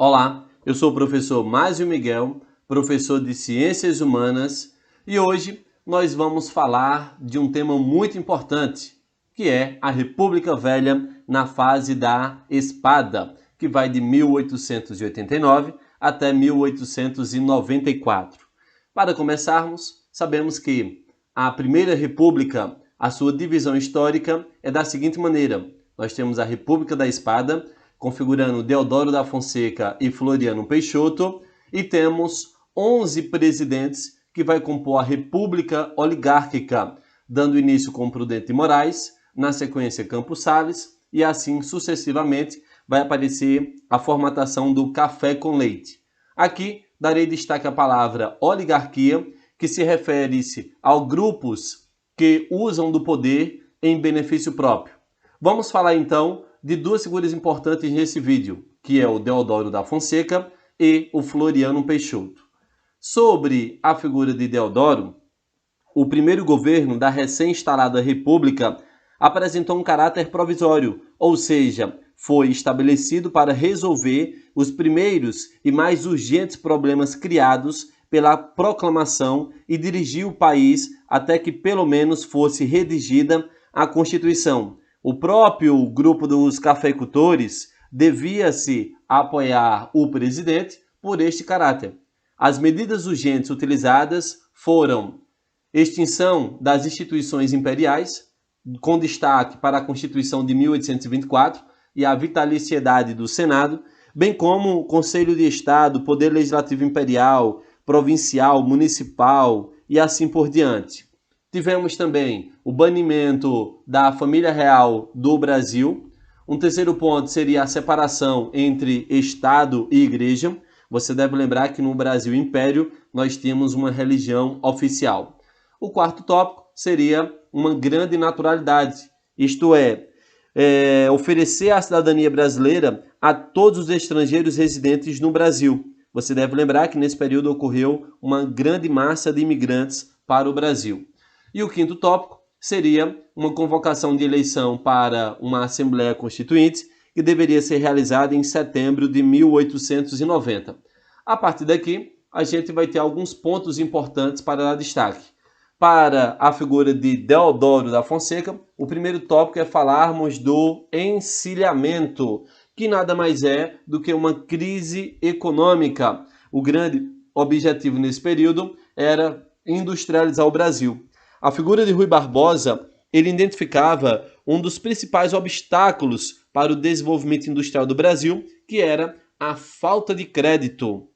Olá, eu sou o professor Másio Miguel, professor de Ciências Humanas, e hoje nós vamos falar de um tema muito importante, que é a República Velha na fase da Espada, que vai de 1889 até 1894. Para começarmos, sabemos que a Primeira República, a sua divisão histórica é da seguinte maneira: nós temos a República da Espada, configurando Deodoro da Fonseca e Floriano Peixoto, e temos 11 presidentes que vai compor a República Oligárquica, dando início com Prudente de Moraes, na sequência Campos Sales, e assim sucessivamente vai aparecer a formatação do café com leite. Aqui darei destaque à palavra oligarquia, que se refere-se a grupos que usam do poder em benefício próprio. Vamos falar então de duas figuras importantes nesse vídeo, que é o Deodoro da Fonseca e o Floriano Peixoto. Sobre a figura de Deodoro, o primeiro governo da recém-instalada República apresentou um caráter provisório, ou seja, foi estabelecido para resolver os primeiros e mais urgentes problemas criados pela proclamação e dirigir o país até que pelo menos fosse redigida a Constituição. O próprio grupo dos cafeicultores devia-se apoiar o presidente por este caráter. As medidas urgentes utilizadas foram extinção das instituições imperiais, com destaque para a Constituição de 1824 e a vitaliciedade do Senado, bem como o Conselho de Estado, Poder Legislativo Imperial, Provincial, Municipal e assim por diante. Tivemos também o banimento da família real do Brasil. Um terceiro ponto seria a separação entre Estado e Igreja. Você deve lembrar que no Brasil Império nós temos uma religião oficial. O quarto tópico seria uma grande naturalidade, isto é, oferecer a cidadania brasileira a todos os estrangeiros residentes no Brasil. Você deve lembrar que nesse período ocorreu uma grande massa de imigrantes para o Brasil. E o quinto tópico seria uma convocação de eleição para uma Assembleia Constituinte que deveria ser realizada em setembro de 1890. A partir daqui, a gente vai ter alguns pontos importantes para dar destaque. Para a figura de Deodoro da Fonseca, o primeiro tópico é falarmos do encilhamento, que nada mais é do que uma crise econômica. O grande objetivo nesse período era industrializar o Brasil. A figura de Rui Barbosa, ele identificava um dos principais obstáculos para o desenvolvimento industrial do Brasil, que era a falta de crédito,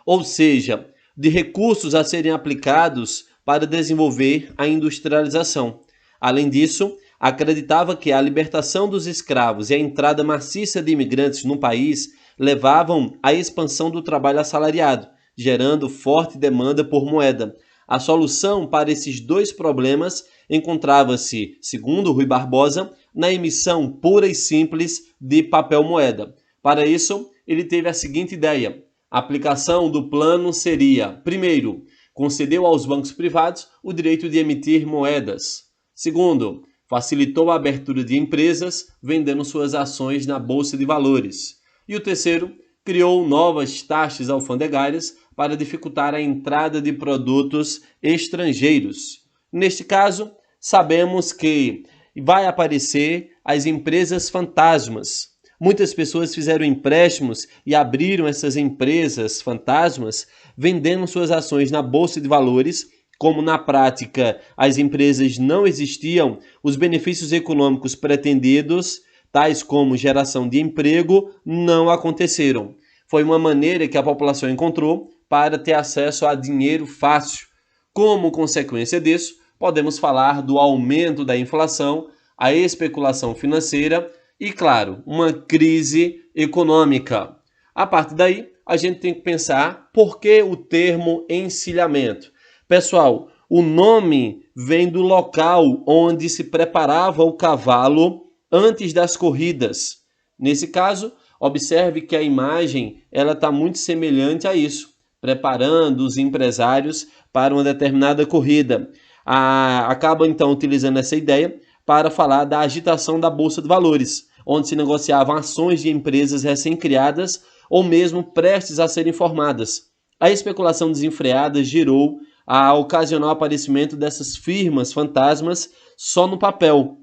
ou seja, de recursos a serem aplicados para desenvolver a industrialização. Além disso, acreditava que a libertação dos escravos e a entrada maciça de imigrantes no país levavam à expansão do trabalho assalariado, gerando forte demanda por moeda. A solução para esses dois problemas encontrava-se, segundo Rui Barbosa, na emissão pura e simples de papel moeda. Para isso, ele teve a seguinte ideia: a aplicação do plano seria, primeiro, concedeu aos bancos privados o direito de emitir moedas. Segundo, facilitou a abertura de empresas vendendo suas ações na Bolsa de Valores. E o terceiro, criou novas taxas alfandegárias para dificultar a entrada de produtos estrangeiros. Neste caso, sabemos que vai aparecer as empresas fantasmas. Muitas pessoas fizeram empréstimos e abriram essas empresas fantasmas, vendendo suas ações na Bolsa de Valores. Como na prática as empresas não existiam, os benefícios econômicos pretendidos, tais como geração de emprego, não aconteceram. Foi uma maneira que a população encontrou para ter acesso a dinheiro fácil. Como consequência disso, podemos falar do aumento da inflação, a especulação financeira e, claro, uma crise econômica. A partir daí, a gente tem que pensar por que o termo encilhamento. Pessoal, o nome vem do local onde se preparava o cavalo antes das corridas. Nesse caso, observe que a imagem está muito semelhante a isso, preparando os empresários para uma determinada corrida. Acaba então utilizando essa ideia para falar da agitação da Bolsa de Valores. onde se negociavam ações de empresas recém-criadas ou mesmo prestes a serem formadas. A especulação desenfreada gerou a ocasional aparecimento dessas firmas fantasmas só no papel.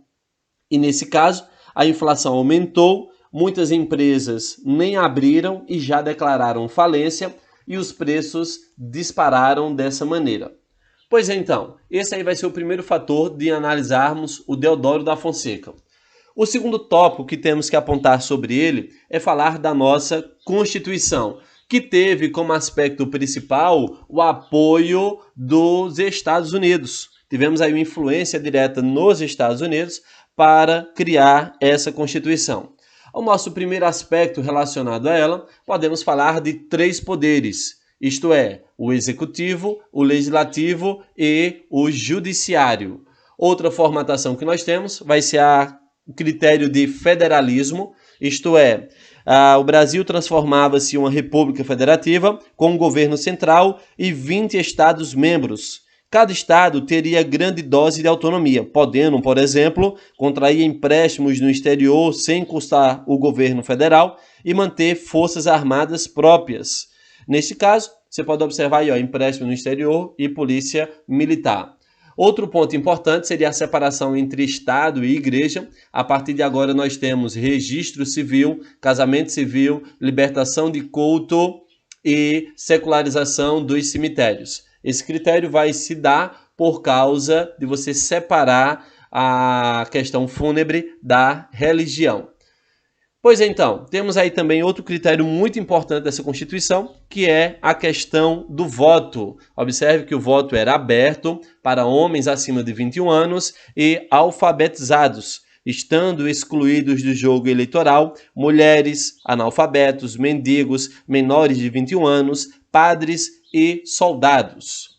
E nesse caso, a inflação aumentou, muitas empresas nem abriram e já declararam falência e os preços dispararam dessa maneira. Pois então, esse aí vai ser o primeiro fator de analisarmos o Deodoro da Fonseca. O segundo tópico que temos que apontar sobre ele é falar da nossa Constituição, que teve como aspecto principal o apoio dos Estados Unidos. Tivemos aí uma influência direta nos Estados Unidos para criar essa Constituição. O nosso primeiro aspecto relacionado a ela, podemos falar de 3 poderes, isto é, o Executivo, o Legislativo e o Judiciário. Outra formatação que nós temos vai ser o critério de federalismo, isto é, o Brasil transformava-se em uma república federativa com um governo central e 20 estados-membros. Cada estado teria grande dose de autonomia, podendo, por exemplo, contrair empréstimos no exterior sem custar o governo federal e manter forças armadas próprias. Neste caso, você pode observar aí, empréstimo no exterior e polícia militar. Outro ponto importante seria a separação entre Estado e Igreja. A partir de agora nós temos registro civil, casamento civil, libertação de culto e secularização dos cemitérios. Esse critério vai se dar por causa de você separar a questão fúnebre da religião. Pois então, temos aí também outro critério muito importante dessa Constituição, que é a questão do voto. Observe que o voto era aberto para homens acima de 21 anos e alfabetizados, estando excluídos do jogo eleitoral mulheres, analfabetos, mendigos, menores de 21 anos, padres e soldados.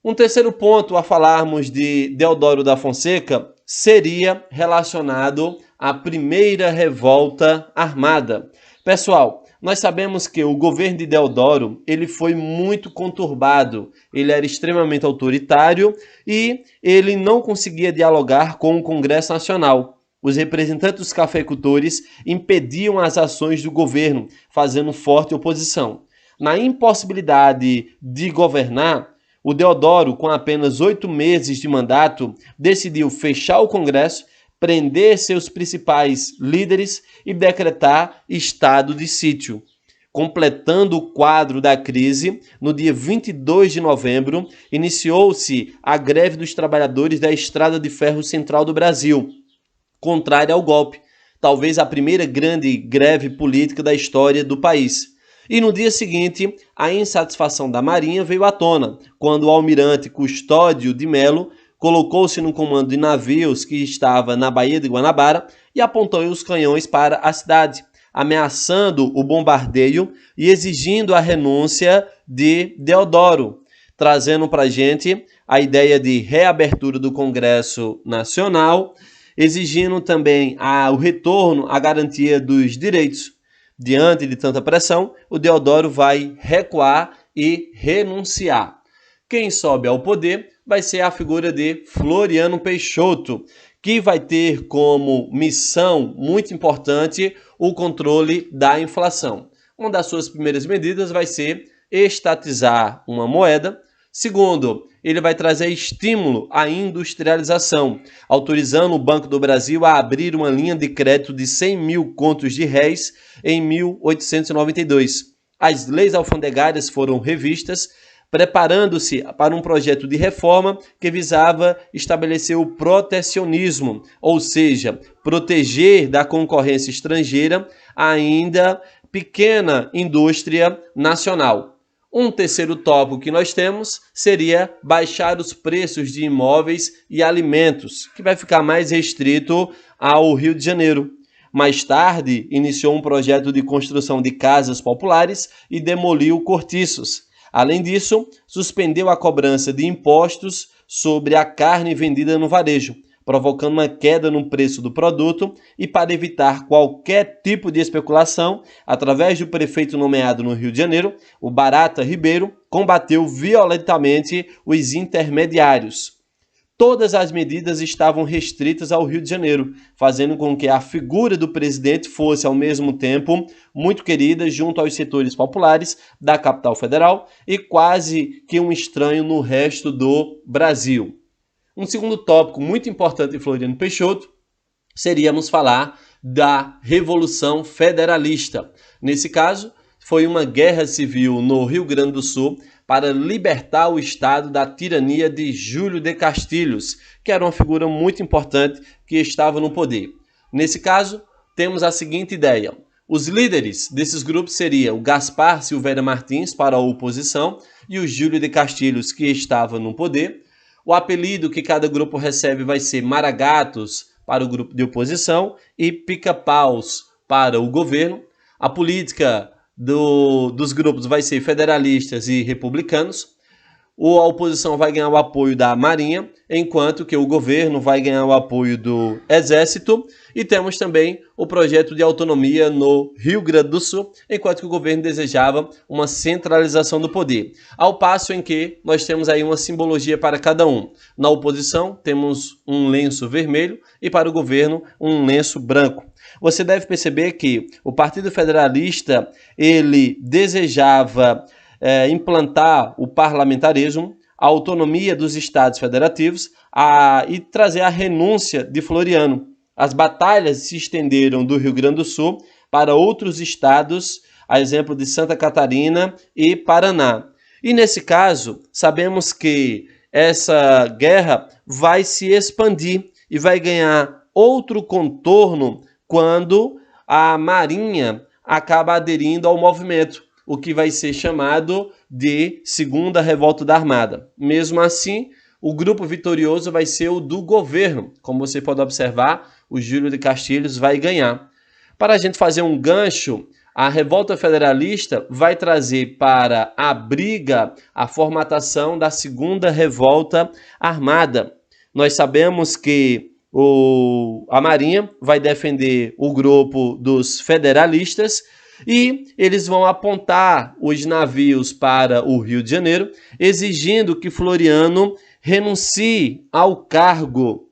Um terceiro ponto a falarmos de Deodoro da Fonseca seria relacionado à primeira revolta armada. Pessoal, nós sabemos que o governo de Deodoro ele foi muito conturbado, ele era extremamente autoritário e ele não conseguia dialogar com o Congresso Nacional. Os representantes dos cafeicultores impediam as ações do governo, fazendo forte oposição. Na impossibilidade de governar, o Deodoro, com apenas 8 meses de mandato, decidiu fechar o Congresso, prender seus principais líderes e decretar estado de sítio. Completando o quadro da crise, no dia 22 de novembro, iniciou-se a greve dos trabalhadores da Estrada de Ferro Central do Brasil, contrária ao golpe, talvez a primeira grande greve política da história do país. E no dia seguinte, a insatisfação da Marinha veio à tona, quando o almirante Custódio de Melo colocou-se no comando de navios que estava na Baía de Guanabara e apontou os canhões para a cidade, ameaçando o bombardeio e exigindo a renúncia de Deodoro, trazendo para a gente a ideia de reabertura do Congresso Nacional, exigindo também o retorno à garantia dos direitos. Diante de tanta pressão, o Deodoro vai recuar e renunciar. Quem sobe ao poder vai ser a figura de Floriano Peixoto, que vai ter como missão muito importante o controle da inflação. Uma das suas primeiras medidas vai ser estatizar uma moeda. Segundo, ele vai trazer estímulo à industrialização, autorizando o Banco do Brasil a abrir uma linha de crédito de 100 mil contos de réis em 1892. As leis alfandegárias foram revistas, preparando-se para um projeto de reforma que visava estabelecer o protecionismo, ou seja, proteger da concorrência estrangeira a ainda pequena indústria nacional. Um terceiro tópico que nós temos seria baixar os preços de imóveis e alimentos, que vai ficar mais restrito ao Rio de Janeiro. Mais tarde, iniciou um projeto de construção de casas populares e demoliu cortiços. Além disso, suspendeu a cobrança de impostos sobre a carne vendida no varejo, provocando uma queda no preço do produto e para evitar qualquer tipo de especulação, através do prefeito nomeado no Rio de Janeiro, o Barata Ribeiro, combateu violentamente os intermediários. todas as medidas estavam restritas ao Rio de Janeiro, fazendo com que a figura do presidente fosse, ao mesmo tempo, muito querida junto aos setores populares da capital federal e quase que um estranho no resto do Brasil. Um segundo tópico muito importante de Floriano Peixoto seríamos falar da Revolução Federalista. Nesse caso, foi uma guerra civil no Rio Grande do Sul para libertar o Estado da tirania de Júlio de Castilhos, que era uma figura muito importante que estava no poder. Nesse caso, temos a seguinte ideia. Os líderes desses grupos seriam o Gaspar Silveira Martins para a oposição e o Júlio de Castilhos, que estava no poder. O apelido que cada grupo recebe vai ser Maragatos para o grupo de oposição e Pica-Paus para o governo. A política dos grupos vai ser federalistas e republicanos. A oposição vai ganhar o apoio da Marinha, enquanto que o governo vai ganhar o apoio do Exército. E temos também o projeto de autonomia no Rio Grande do Sul, enquanto que o governo desejava uma centralização do poder. Ao passo em que nós temos aí uma simbologia para cada um. Na oposição, temos um lenço vermelho e para o governo, um lenço branco. Você deve perceber que o Partido Federalista ele desejava implantar o parlamentarismo, a autonomia dos estados federativos e trazer a renúncia de Floriano. As batalhas se estenderam do Rio Grande do Sul para outros estados, a exemplo de Santa Catarina e Paraná. E nesse caso, sabemos que essa guerra vai se expandir e vai ganhar outro contorno quando a Marinha acaba aderindo ao movimento, o que vai ser chamado de Segunda Revolta da Armada. Mesmo assim, o grupo vitorioso vai ser o do governo. Como você pode observar, o Júlio de Castilhos vai ganhar. Para a gente fazer um gancho, a Revolta Federalista vai trazer para a briga a formatação da Segunda Revolta Armada. Nós sabemos que a Marinha vai defender o grupo dos federalistas e eles vão apontar os navios para o Rio de Janeiro, exigindo que Floriano renuncie ao cargo,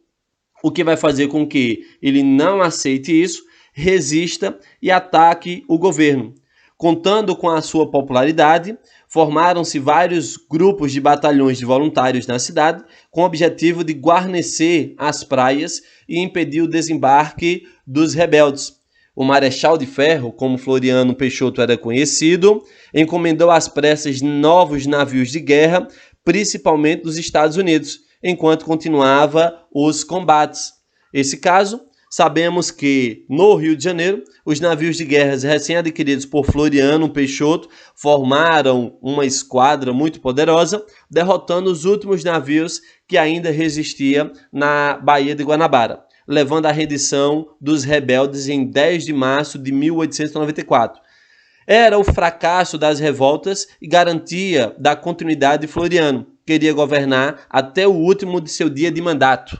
o que vai fazer com que ele não aceite isso, resista e ataque o governo. Contando com a sua popularidade, formaram-se vários grupos de batalhões de voluntários na cidade, com o objetivo de guarnecer as praias e impedir o desembarque dos rebeldes. O Marechal de Ferro, como Floriano Peixoto era conhecido, encomendou às pressas novos navios de guerra, principalmente dos Estados Unidos, enquanto continuava os combates. Esse caso, sabemos que no Rio de Janeiro, os navios de guerra recém-adquiridos por Floriano Peixoto formaram uma esquadra muito poderosa, derrotando os últimos navios que ainda resistiam na Baía de Guanabara, levando à rendição dos rebeldes em 10 de março de 1894. Era o fracasso das revoltas e garantia da continuidade de Floriano. Queria governar até o último de seu dia de mandato.